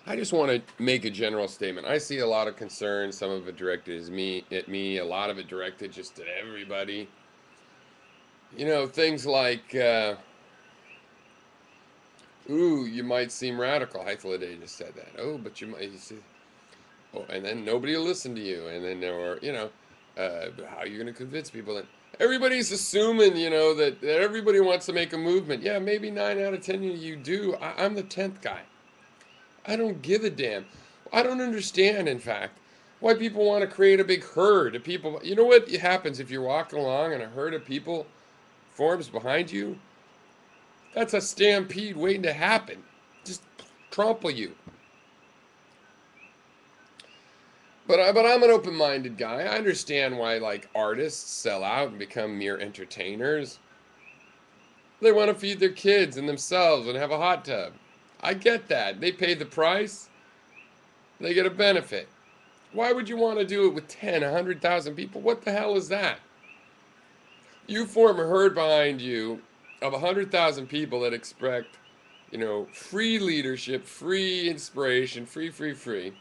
I just want to make a general statement. I see a lot of concern, some of it directed at me, a lot of it directed just at everybody. You know, things like, ooh, you might seem radical. Hythloday just said that. Oh, but you see, oh, and then nobody will listen to you. And then, or, how are you going to convince people that everybody's assuming, that everybody wants to make a movement. Yeah, maybe 9 out of 10 of you do. I'm the 10th guy. I don't give a damn. I don't understand, in fact, why people want to create a big herd of people. You know what happens if you're walking along and a herd of people forms behind you? That's a stampede waiting to happen. Just trample you. But I'm an open-minded guy. I understand why like artists sell out and become mere entertainers. They want to feed their kids and themselves and have a hot tub. I get that. They pay the price. They get a benefit. Why would you want to do it with 10, 100,000 people? What the hell is that? You form a herd behind you of 100,000 people that expect, free leadership, free inspiration, free.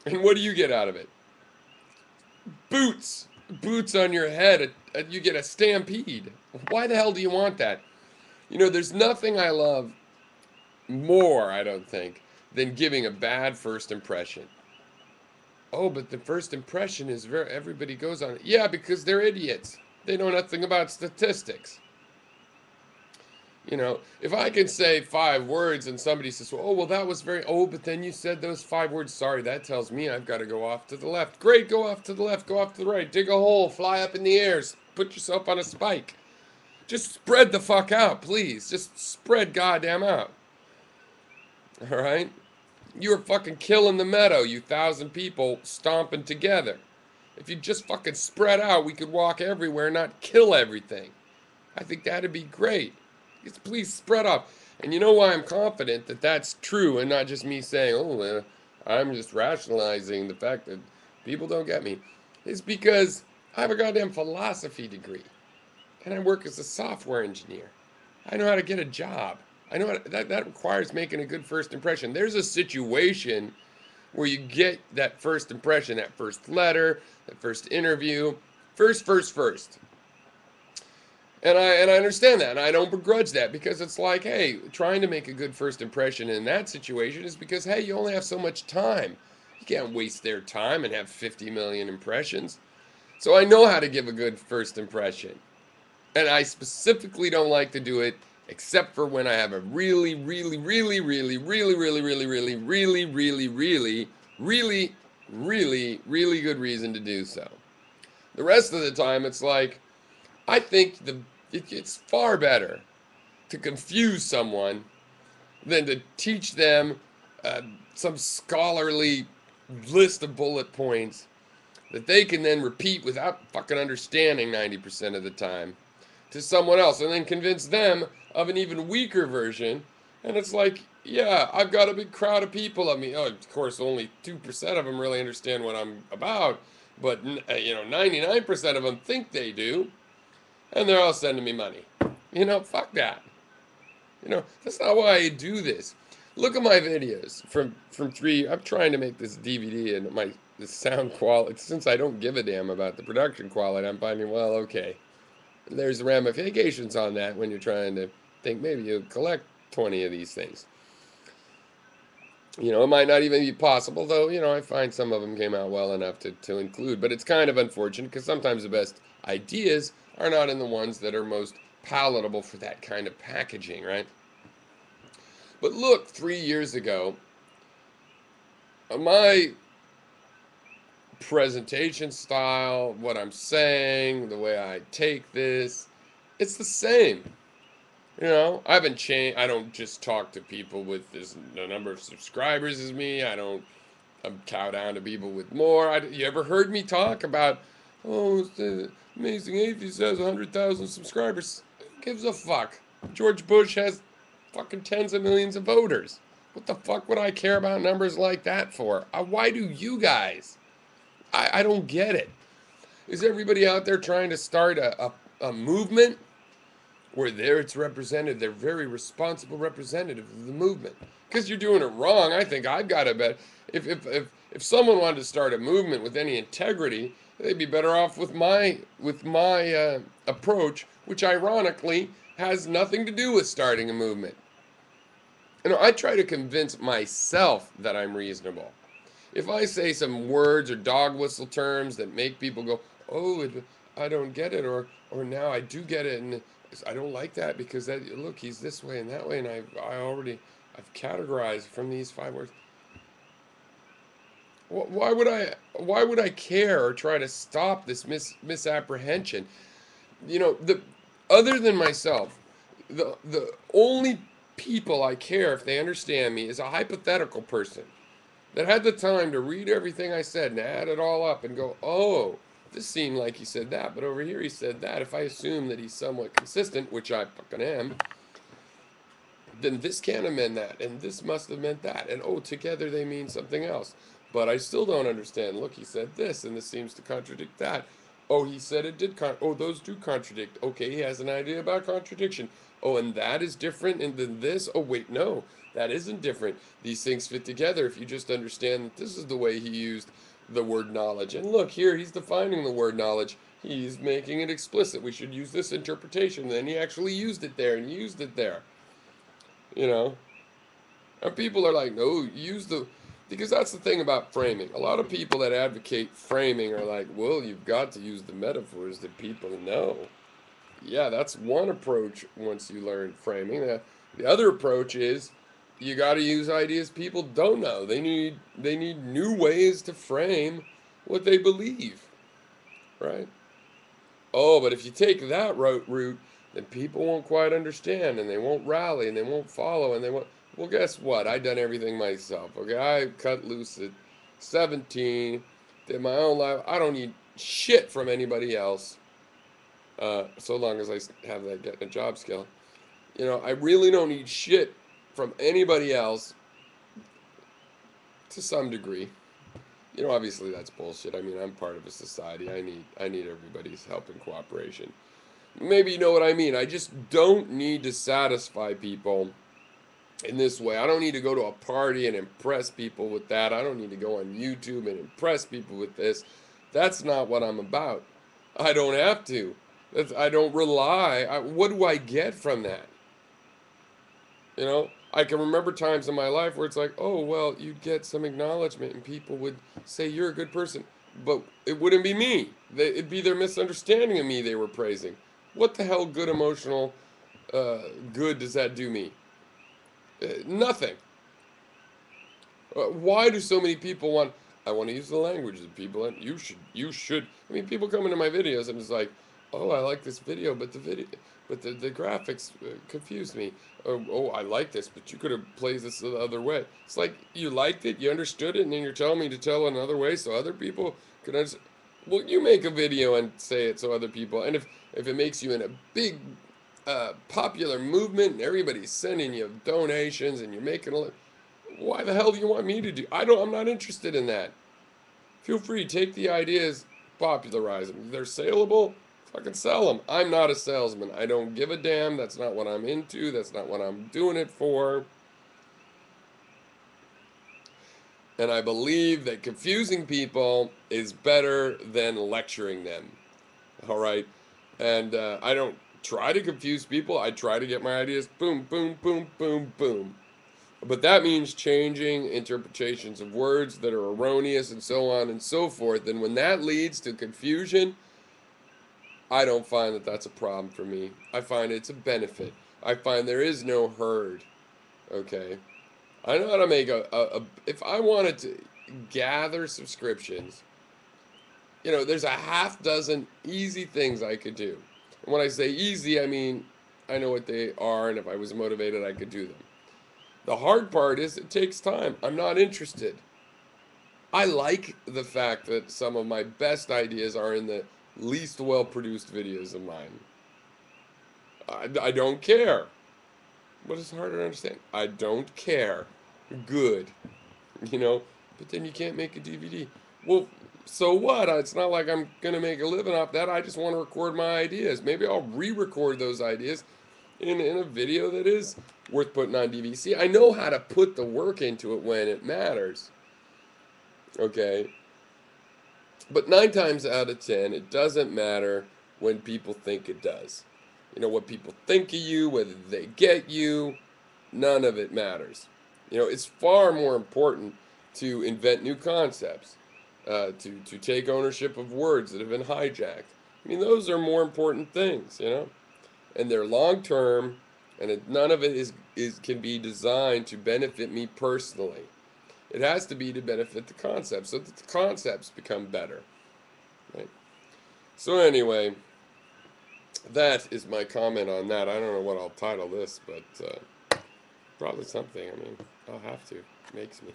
And what do you get out of it? Boots on your head. You get a stampede. Why the hell do you want that? There's nothing I love more, I don't think, than giving a bad first impression. Oh, but the first impression is everybody goes on it. Yeah, because they're idiots. They know nothing about statistics. If I can say 5 words and somebody says, oh, well, that was but then you said those 5 words. Sorry, that tells me I've got to go off to the left. Great, go off to the left, go off to the right, dig a hole, fly up in the air, put yourself on a spike. Just spread the fuck out, please. Just spread goddamn out. All right? You were fucking killing the meadow, you 1,000 people stomping together. If you just fucking spread out, we could walk everywhere, not kill everything. I think that'd be great. Just please spread out. And you know why I'm confident that that's true and not just me saying, I'm just rationalizing the fact that people don't get me. Is because I have a goddamn philosophy degree and I work as a software engineer. I know how to get a job. I know that requires making a good first impression. There's a situation where you get that first impression, that first letter, that first interview, first. And I understand that, and I don't begrudge that because it's like, hey, trying to make a good first impression in that situation is because, hey, you only have so much time. You can't waste their time and have 50 million impressions. So I know how to give a good first impression. And I specifically don't like to do it except for when I have a really good reason to do so. The rest of the time, it's like, I think it's far better to confuse someone than to teach them some scholarly list of bullet points that they can then repeat without fucking understanding 90% of the time to someone else and then convince them of an even weaker version. And it's like, yeah, I've got a big crowd of people. I mean, of course, only 2% of them really understand what I'm about, but 99% of them think they do, and they're all sending me money. Fuck that. That's not why I do this. Look at my videos from 3. I'm trying to make this DVD and the sound quality. Since I don't give a damn about the production quality, I'm finding, well, okay, there's ramifications on that when you're trying to think maybe you collect 20 of these things. It might not even be possible, though. I find some of them came out well enough to include. But it's kind of unfortunate because sometimes the best ideas are not in the ones that are most palatable for that kind of packaging, right? But look, 3 years ago, my presentation style, what I'm saying, the way I take this, it's the same. I haven't changed. I don't just talk to people with the number of subscribers as me. I'm cow down to people with more. You ever heard me talk about, the Amazing Atheist has 100,000 subscribers? Who gives a fuck? George Bush has fucking tens of millions of voters. What the fuck would I care about numbers like that for? Why do you guys? I don't get it. Is everybody out there trying to start a movement? where there it's represented. They're very responsible representative of the movement. Because you're doing it wrong, I think I've got to bet. If someone wanted to start a movement with any integrity, they'd be better off with my approach, which ironically has nothing to do with starting a movement. You know, I try to convince myself that I'm reasonable. If I say some words or dog whistle terms that make people go, "Oh, I don't get it," or now I do get it, and I don't like that because that look, he's this way and that way, and I've categorized from these 5 words. Why would I care or try to stop this misapprehension? You know, the other than myself, the only people I care if they understand me is a hypothetical person that had the time to read everything I said and add it all up and go, oh, this seemed like he said that, but over here he said that. If I assume that he's somewhat consistent, which I fucking am, then this can't have meant that, and this must have meant that, and oh, together they mean something else. But I still don't understand. Look, he said this, and this seems to contradict that. Oh, he said it did oh, those do contradict. Okay, he has an idea about contradiction. Oh, and that is different, and then this. Oh, wait, no, that isn't different. These things fit together if you just understand that this is the way he used the word knowledge. And look, here he's defining the word knowledge. He's making it explicit. We should use this interpretation. Then he actually used it there, and he used it there. You know, and people are like, no, use the, because that's the thing about framing. A lot of people that advocate framing are like, well, you've got to use the metaphors that people know. Yeah, that's one approach once you learn framing. The other approach is you got to use ideas people don't know. They need new ways to frame what they believe, right? Oh, but if you take that route, then people won't quite understand and they won't rally and they won't follow and they won't. Well, guess what? I done everything myself. Okay, I cut loose at 17, did my own life. I don't need shit from anybody else, so long as I have that getting a job skill. You know, I really don't need shit from anybody else to some degree. You know, obviously that's bullshit. I mean, I'm part of a society. I need everybody's help and cooperation. Maybe you know what I mean. I just don't need to satisfy people in this way. I don't need to go to a party and impress people with that. I don't need to go on YouTube and impress people with this. That's not what I'm about. I don't have to. I don't rely. What do I get from that? You know, I can remember times in my life where it's like, oh, well, you'd get some acknowledgement and people would say you're a good person, but it wouldn't be me. It'd be their misunderstanding of me they were praising. What the hell good emotional good does that do me? Nothing. Why do so many people want? I want to use the language that people. And you should. I mean, people come into my videos and it's like, oh, I like this video, but the graphics confused me. Oh, I like this, but you could have played this the other way. It's like you liked it, you understood it, and then you're telling me to tell another way so other people could understand. Well, you make a video and say it so other people. And if it makes you in a big popular movement and everybody's sending you donations and you're making a, why the hell do you want me to do? I'm not interested in that. Feel free, take the ideas, popularize them. If they're saleable, fucking sell them. I'm not a salesman. I don't give a damn. That's not what I'm into. That's not what I'm doing it for. And I believe that confusing people is better than lecturing them. All right? And I don't try to confuse people. I try to get my ideas boom, boom, boom, boom, boom. But that means changing interpretations of words that are erroneous and so on and so forth. And when that leads to confusion, I don't find that that's a problem for me. I find it's a benefit. I find there is no herd. Okay? I know how to make if I wanted to gather subscriptions, you know, there's a half dozen easy things I could do. And when I say easy, I mean, I know what they are, and if I was motivated, I could do them. The hard part is it takes time. I'm not interested. I like the fact that some of my best ideas are in the least well-produced videos of mine. I don't care. What is harder to understand? I don't care. Good. You know? But then you can't make a DVD. Well, so what? It's not like I'm going to make a living off that. I just want to record my ideas. Maybe I'll re-record those ideas in a video that is worth putting on DVD. See, I know how to put the work into it when it matters. Okay? But 9 times out of 10, it doesn't matter when people think it does. You know, what people think of you, whether they get you, none of it matters. You know, it's far more important to invent new concepts, to take ownership of words that have been hijacked. I mean, those are more important things, you know? And they're long term, and none of it is can be designed to benefit me personally. It has to be to benefit the concepts, so that the concepts become better. Right? So anyway, that is my comment on that. I don't know what I'll title this, but probably something. I mean, I'll have to. It makes me.